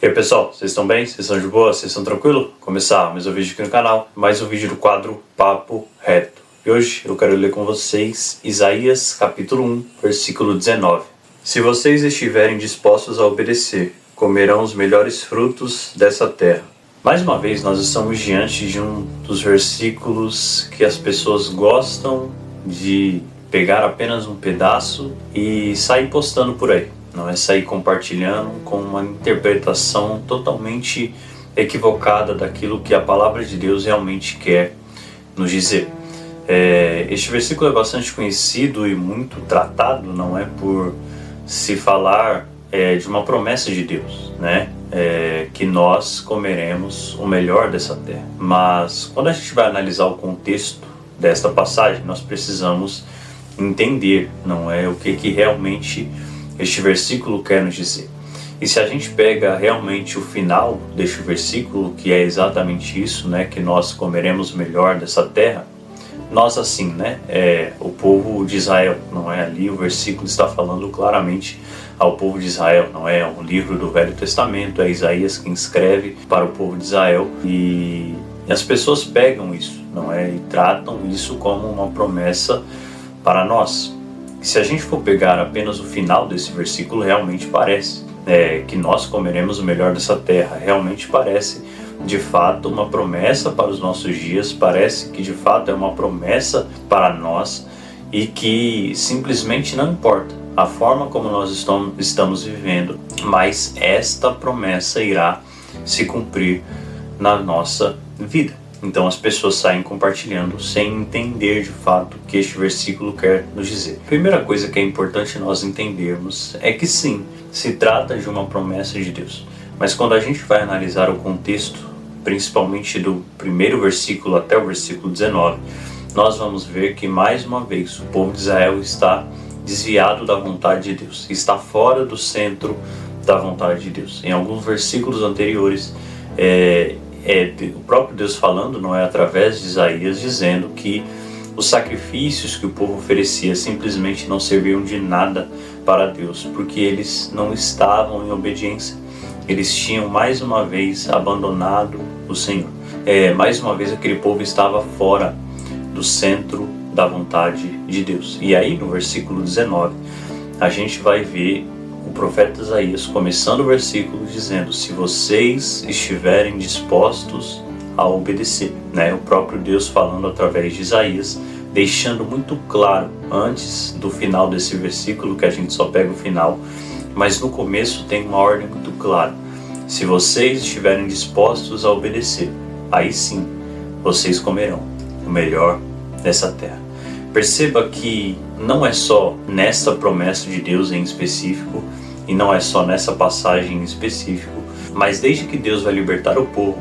E aí pessoal, vocês estão bem? Vocês estão de boa? Vocês estão tranquilos? Começar mais um vídeo aqui no canal, mais um vídeo do quadro Papo Reto. E hoje eu quero ler com vocês Isaías capítulo 1, versículo 19. Se vocês estiverem dispostos a obedecer, comerão os melhores frutos dessa terra. Mais uma vez nós estamos diante de um dos versículos que as pessoas gostam de pegar apenas um pedaço e sair postando por aí. Não é sair compartilhando com uma interpretação totalmente equivocada daquilo que a palavra de Deus realmente quer nos dizer. Este versículo é bastante conhecido e muito tratado, não é, por se falar de uma promessa de Deus, né? Que nós comeremos o melhor dessa terra. Mas quando a gente vai analisar o contexto desta passagem, nós precisamos entender, não é, o que realmente este versículo quer nos dizer. E se a gente pega realmente o final deste versículo, que é exatamente isso, né, que nós comeremos o melhor dessa terra, nós assim, né, o povo de Israel, não é, ali o versículo está falando claramente ao povo de Israel, não é, um livro do Velho Testamento, é Isaías quem escreve para o povo de Israel, e as pessoas pegam isso, não é, e tratam isso como uma promessa para nós. Se a gente for pegar apenas o final desse versículo, realmente parece que nós comeremos o melhor dessa terra. Realmente parece, de fato, uma promessa para os nossos dias. Parece que, de fato, é uma promessa para nós e que simplesmente não importa a forma como nós estamos vivendo, mas esta promessa irá se cumprir na nossa vida. Então as pessoas saem compartilhando sem entender de fato o que este versículo quer nos dizer. A primeira coisa que é importante nós entendermos é que sim, se trata de uma promessa de Deus. Mas quando a gente vai analisar o contexto, principalmente do primeiro versículo até o versículo 19, nós vamos ver que mais uma vez o povo de Israel está desviado da vontade de Deus, está fora do centro da vontade de Deus. Em alguns versículos anteriores, o próprio Deus falando, não é, através de Isaías, dizendo que os sacrifícios que o povo oferecia simplesmente não serviam de nada para Deus, porque eles não estavam em obediência. Eles tinham mais uma vez abandonado o Senhor. Mais uma vez aquele povo estava fora do centro da vontade de Deus. E aí no versículo 19 a gente vai ver o profeta Isaías começando o versículo dizendo: se vocês estiverem dispostos a obedecer, né? O próprio Deus falando através de Isaías, deixando muito claro antes do final desse versículo, que a gente só pega o final, mas no começo tem uma ordem muito clara: se vocês estiverem dispostos a obedecer, aí sim vocês comerão o melhor dessa terra. Perceba que não é só nessa promessa de Deus em específico, e não é só nessa passagem em específico, mas desde que Deus vai libertar o povo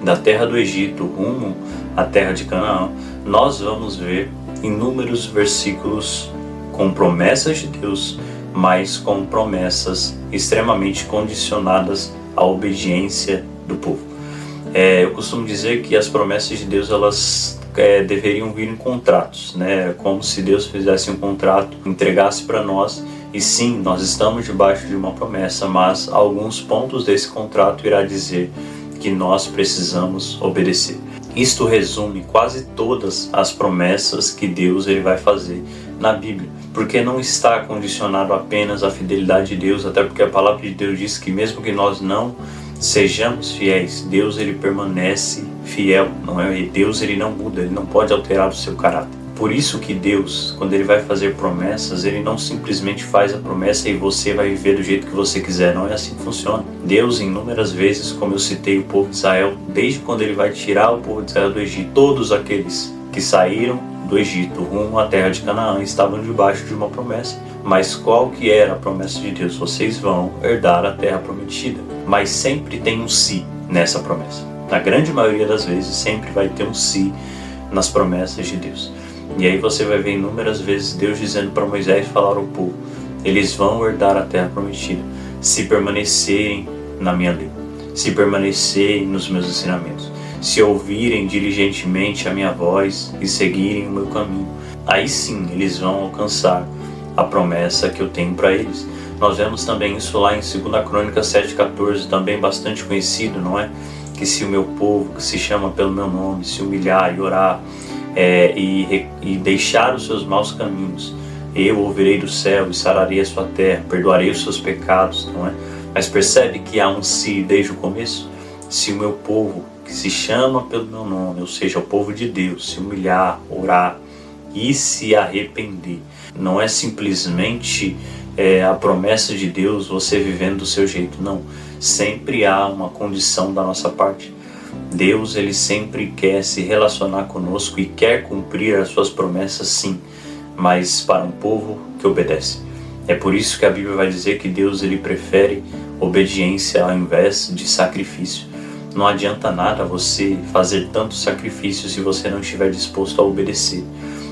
da terra do Egito rumo à terra de Canaã, nós vamos ver inúmeros versículos com promessas de Deus, mas com promessas extremamente condicionadas à obediência do povo. Eu costumo dizer que as promessas de Deus, elas deveriam vir em contratos, né? Como se Deus fizesse um contrato, entregasse para nós, e sim, nós estamos debaixo de uma promessa, mas alguns pontos desse contrato irá dizer que nós precisamos obedecer. Isto resume quase todas as promessas que Deus ele vai fazer na Bíblia, porque não está condicionado apenas à fidelidade de Deus, até porque a palavra de Deus diz que mesmo que nós não sejamos fiéis, Deus ele permanece fiel, não é? E Deus ele não muda, ele não pode alterar o seu caráter. Por isso que Deus, quando ele vai fazer promessas, ele não simplesmente faz a promessa e você vai viver do jeito que você quiser. Não é assim que funciona. Deus, inúmeras vezes, como eu citei o povo de Israel, desde quando ele vai tirar o povo de Israel do Egito, todos aqueles que saíram do Egito rumo à terra de Canaã estavam debaixo de uma promessa. Mas qual que era a promessa de Deus? Vocês vão herdar a terra prometida. Mas sempre tem um se nessa promessa. Na grande maioria das vezes sempre vai ter um se nas promessas de Deus. E aí você vai ver inúmeras vezes Deus dizendo para Moisés falar ao povo: eles vão herdar a terra prometida se permanecerem na minha lei, se permanecerem nos meus ensinamentos, se ouvirem diligentemente a minha voz e seguirem o meu caminho. Aí sim eles vão alcançar a promessa que eu tenho para eles. Nós vemos também isso lá em 2 Crônicas 7,14, também bastante conhecido, não é? Que se o meu povo, que se chama pelo meu nome, se humilhar e orar e deixar os seus maus caminhos, eu ouvirei do céu e sararei a sua terra, perdoarei os seus pecados, não é? Mas percebe que há um se desde o começo? Se o meu povo, que se chama pelo meu nome, ou seja, o povo de Deus, se humilhar, orar e se arrepender, não é simplesmente a promessa de Deus você vivendo do seu jeito, não. Sempre há uma condição da nossa parte. Deus, ele sempre quer se relacionar conosco e quer cumprir as suas promessas, sim, mas para um povo que obedece. É por isso que a Bíblia vai dizer que Deus, ele prefere obediência ao invés de sacrifício. Não adianta nada você fazer tanto sacrifício se você não estiver disposto a obedecer.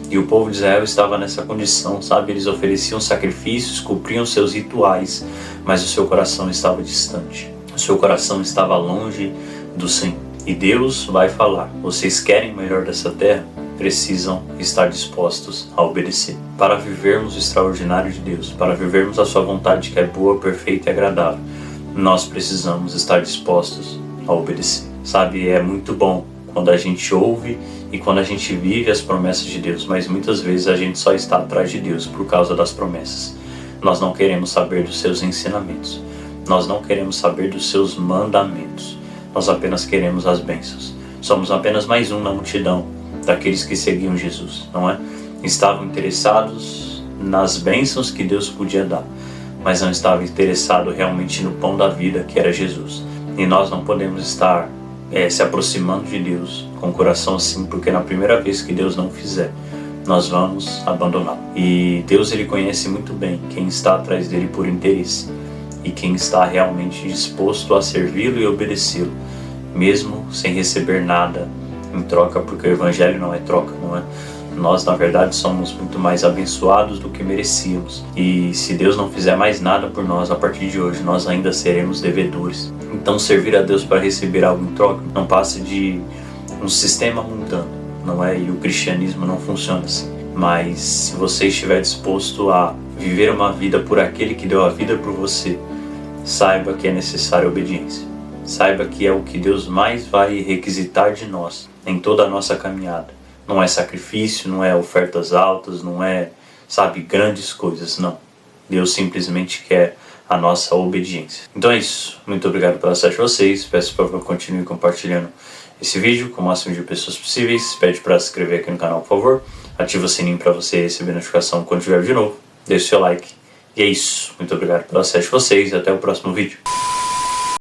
E o povo de Israel estava nessa condição, sabe? Eles ofereciam sacrifícios, cumpriam seus rituais, mas o seu coração estava distante. O seu coração estava longe do Senhor. E Deus vai falar: vocês querem o melhor dessa terra? Precisam estar dispostos a obedecer. Para vivermos o extraordinário de Deus, para vivermos a sua vontade que é boa, perfeita e agradável, nós precisamos estar dispostos a obedecer. Sabe, é muito bom quando a gente ouve e quando a gente vive as promessas de Deus, mas muitas vezes a gente só está atrás de Deus por causa das promessas. Nós não queremos saber dos seus ensinamentos, nós não queremos saber dos seus mandamentos, nós apenas queremos as bênçãos. Somos apenas mais um na multidão daqueles que seguiam Jesus, não é? Estavam interessados nas bênçãos que Deus podia dar, mas não estavam interessados realmente no pão da vida, que era Jesus. E nós não podemos estar se aproximando de Deus com o coração assim, porque na primeira vez que Deus não fizer, nós vamos abandoná-lo. E Deus, ele conhece muito bem quem está atrás dele por interesse e quem está realmente disposto a servi-lo e obedecê-lo, mesmo sem receber nada em troca, porque o Evangelho não é troca, não é? Nós, na verdade, somos muito mais abençoados do que merecíamos. E se Deus não fizer mais nada por nós a partir de hoje, nós ainda seremos devedores. Então, servir a Deus para receber algo em troca não passa de um sistema mundano, não é? E o cristianismo não funciona assim. Mas se você estiver disposto a viver uma vida por aquele que deu a vida por você, saiba que é necessária obediência. Saiba que é o que Deus mais vai requisitar de nós em toda a nossa caminhada. Não é sacrifício, não é ofertas altas, não é, sabe, grandes coisas, não. Deus simplesmente quer a nossa obediência. Então é isso. Muito obrigado pela assistência de vocês. Peço por favor, continue compartilhando esse vídeo com o máximo de pessoas possíveis. Pede para se inscrever aqui no canal, por favor. Ativa o sininho para você receber notificação quando tiver de novo. Deixe seu like. E é isso. Muito obrigado pela assistência de vocês e até o próximo vídeo.